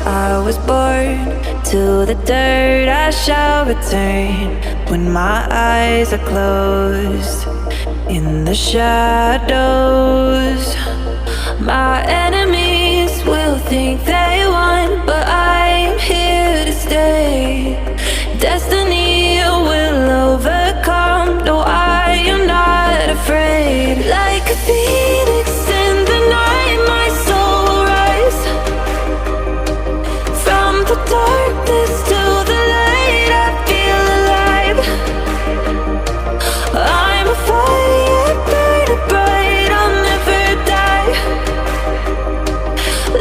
I was born to the dirt, I shall return when my eyes are closed. In the shadows, my enemies will think they won, but I am here to stay. Destiny will overcome. No, I am not afraid. Like a phoenix in the night, my soul will rise. From the darkness to the light, I feel alive. I'm a fire burning bright, I'll never die.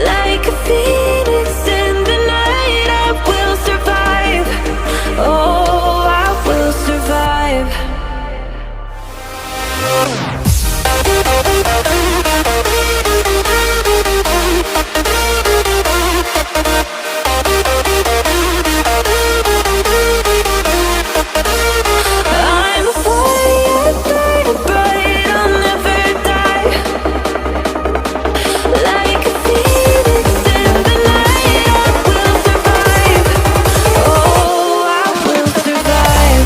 Like a phoenix in the night, I will survive. Oh, I will survive. I'm a fire burning bright, I'll never die. Like a phoenix in the night, I will survive. Oh, I will survive.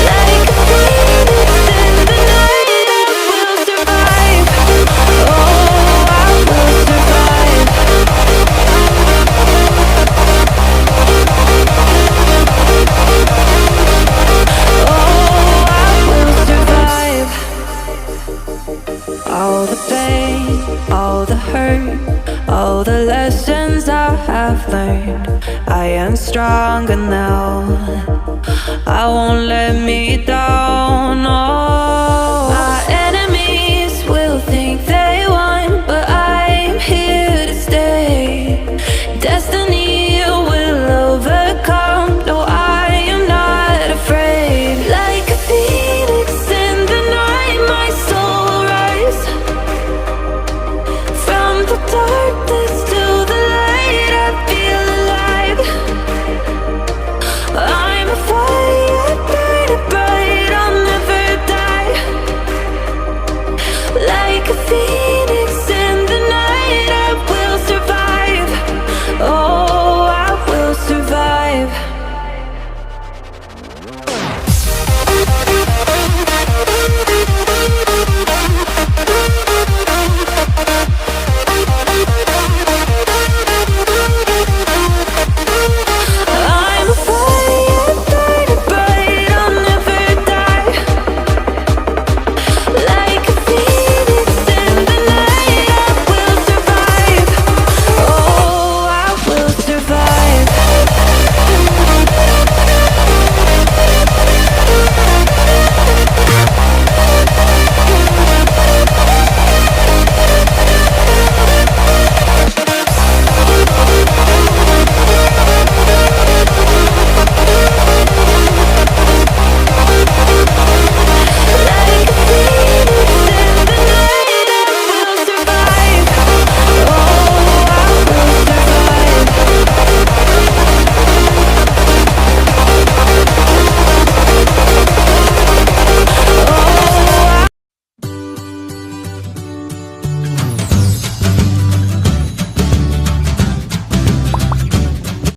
Like a phoenix in the night, I will survive. Oh, I will survive. Oh, I will survive. All the pain, all the hurt, all the lessons I have learned, I am stronger now. I won't let me down. Oh,